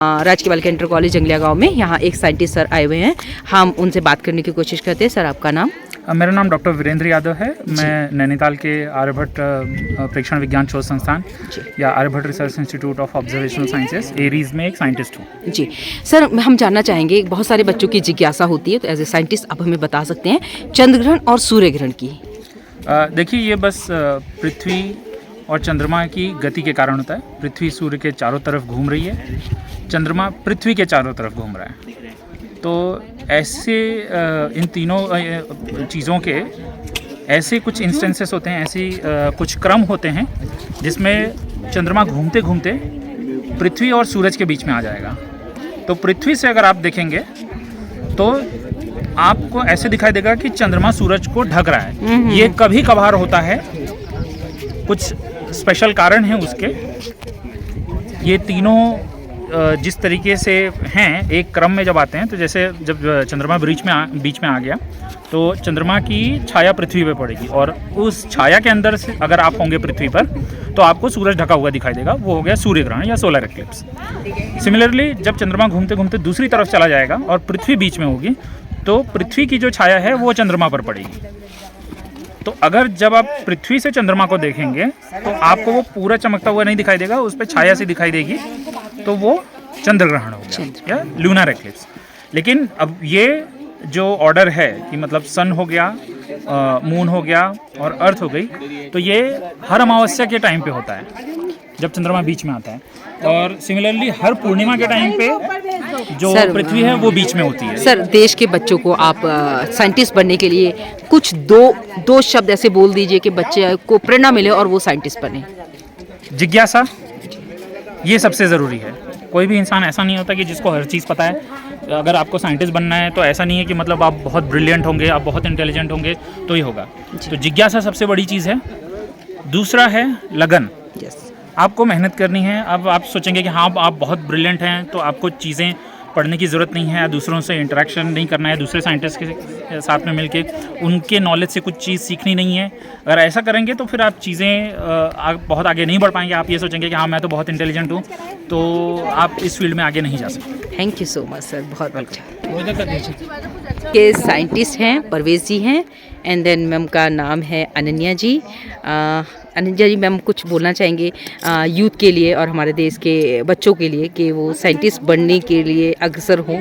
राजकीय बालिका inter college जंगलिया गांव में। यहाँ एक साइंटिस्ट सर आए हुए हैं, हम उनसे बात करने की कोशिश करते हैं। सर आपका नाम? मेरा नाम डॉक्टर वीरेंद्र यादव है। मैं नैनीताल के आर्यभट्ट प्रेक्षण विज्ञान शोध संस्थान या Aryabhatta research institute of observational sciences ARIES में एक साइंटिस्ट हूँ। जी सर, हम जानना चाहेंगे, बहुत सारे बच्चों की जिज्ञासा होती है, तो एज ए साइंटिस्ट आप हमें बता सकते हैं चंद्रग्रहण और सूर्य ग्रहण की? देखिए, ये बस पृथ्वी और चंद्रमा की गति के कारण होता है। पृथ्वी सूर्य के चारों तरफ घूम रही है, चंद्रमा पृथ्वी के चारों तरफ घूम रहा है। तो ऐसे इन तीनों चीज़ों के ऐसे कुछ इंस्टेंसेस होते हैं, ऐसी कुछ क्रम होते हैं जिसमें चंद्रमा घूमते घूमते पृथ्वी और सूरज के बीच में आ जाएगा। तो पृथ्वी से अगर आप देखेंगे तो आपको ऐसे दिखाई देगा कि चंद्रमा सूरज को ढक रहा है। ये कभी कभार होता है, कुछ स्पेशल कारण हैं उसके। ये तीनों जिस तरीके से हैं, एक क्रम में जब आते हैं, तो जैसे जब चंद्रमा बीच में आ गया तो चंद्रमा की छाया पृथ्वी पे पड़ेगी और उस छाया के अंदर से अगर आप होंगे पृथ्वी पर तो आपको सूरज ढका हुआ दिखाई देगा। वो हो गया सूर्य ग्रहण या सोलर एक्लिप्स। सिमिलरली जब चंद्रमा घूमते घूमते दूसरी तरफ चला जाएगा और पृथ्वी बीच में होगी तो पृथ्वी की जो छाया है वो चंद्रमा पर पड़ेगी। तो अगर जब आप पृथ्वी से चंद्रमा को देखेंगे तो आपको वो पूरा चमकता हुआ नहीं दिखाई देगा, उस पर छाया सी दिखाई देगी, तो वो चंद्र ग्रहण हो गया या लूनर एक्लिप्स। लेकिन अब ये जो ऑर्डर है कि मतलब सन हो गया, मून हो गया और अर्थ हो गई, तो ये हर अमावस्या के टाइम पे होता है जब चंद्रमा बीच में आता है। और सिमिलरली हर पूर्णिमा के टाइम पे जो पृथ्वी है वो बीच में होती है। सर, देश के बच्चों को आप साइंटिस्ट बनने के लिए कुछ दो शब्द ऐसे बोल दीजिए कि बच्चे को प्रेरणा मिले और वो साइंटिस्ट बने। जिज्ञासा, ये सबसे ज़रूरी है। कोई भी इंसान ऐसा नहीं होता कि जिसको हर चीज़ पता है। अगर आपको साइंटिस्ट बनना है तो ऐसा नहीं है कि मतलब आप बहुत ब्रिलियंट होंगे, आप बहुत इंटेलिजेंट होंगे तो ही होगा। तो जिज्ञासा सबसे बड़ी चीज़ है। दूसरा है लगन। आपको मेहनत करनी है। अब आप सोचेंगे कि हाँ आप बहुत ब्रिलियंट हैं तो आपको चीज़ें पढ़ने की ज़रूरत नहीं है, दूसरों से इंटरेक्शन नहीं करना है, दूसरे साइंटिस्ट के साथ में मिलके उनके नॉलेज से कुछ चीज़ सीखनी नहीं है। अगर ऐसा करेंगे तो फिर आप चीज़ें बहुत आगे नहीं बढ़ पाएंगे। आप ये सोचेंगे कि हाँ मैं तो बहुत इंटेलिजेंट हूँ, तो आप इस फील्ड में आगे नहीं जा सकते। Thank you so much sir, बहुत अच्छा। के साइंटिस्ट हैं परवेज जी हैं, एंड देन मैम का नाम है अनन्या जी। अनन्या जी, मैम कुछ बोलना चाहेंगे यूथ के लिए और हमारे देश के बच्चों के लिए कि वो साइंटिस्ट बनने के लिए अग्रसर हों?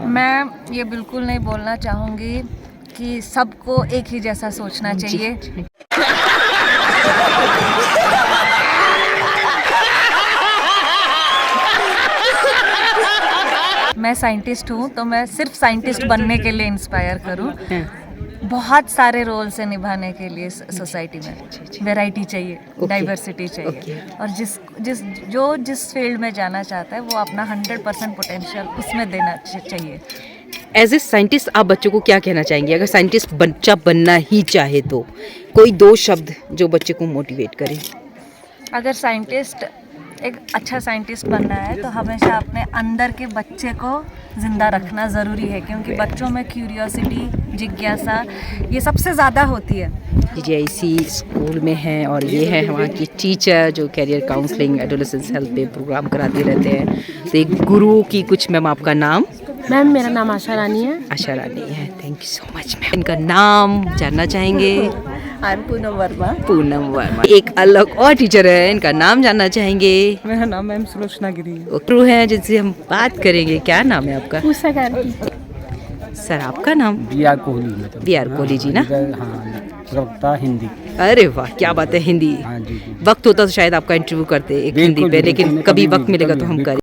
मैं ये बिल्कुल नहीं बोलना चाहूँगी कि सबको एक ही जैसा सोचना चाहिए। मैं साइंटिस्ट हूँ तो मैं सिर्फ साइंटिस्ट बनने के लिए इंस्पायर करूँ। बहुत सारे रोल से निभाने के लिए सोसाइटी में वैरायटी चाहिए, डाइवर्सिटी चाहिए। और जिस फील्ड में जाना चाहता है वो अपना 100% पोटेंशियल उसमें देना चाहिए। एज ए साइंटिस्ट आप बच्चों को क्या कहना चाहेंगे? अगर साइंटिस्ट बच्चा बनना ही चाहे तो कोई 2 शब्द जो बच्चे को मोटिवेट करे। अगर साइंटिस्ट एक अच्छा साइंटिस्ट बनना है तो हमेशा अपने अंदर के बच्चे को ज़िंदा रखना ज़रूरी है, क्योंकि बच्चों में क्यूरियोसिटी, जिज्ञासा ये सबसे ज़्यादा होती है। जीजीआईसी स्कूल में हैं और ये है वहाँ की टीचर जो कैरियर काउंसलिंग, एडोलेसेंस हेल्थ पे प्रोग्राम कराते रहते हैं। तो एक गुरु की कुछ, मैम आपका नाम? मैम मेरा नाम आशा रानी है। आशा रानी है, thank you so much ma'am. इनका नाम जानना चाहेंगे? पूनम वर्मा। पूनम वर्मा। एक अलग और टीचर है, इनका नाम जानना चाहेंगे? मेरा नाम मैम सुलोचना गिरी है। गुरु है जिनसे हम बात करेंगे, क्या नाम है आपका? उषा कार्की। सर आपका नाम? बीआर कोहली। बीआर कोहली जी ना? हाँ, प्रवक्ता हिंदी। अरे वाह, क्या बात है, हिंदी। हाँ जी। वक्त होता तो शायद आपका इंटरव्यू करते एक हिंदी पे, लेकिन कभी वक्त मिलेगा तो हम करें।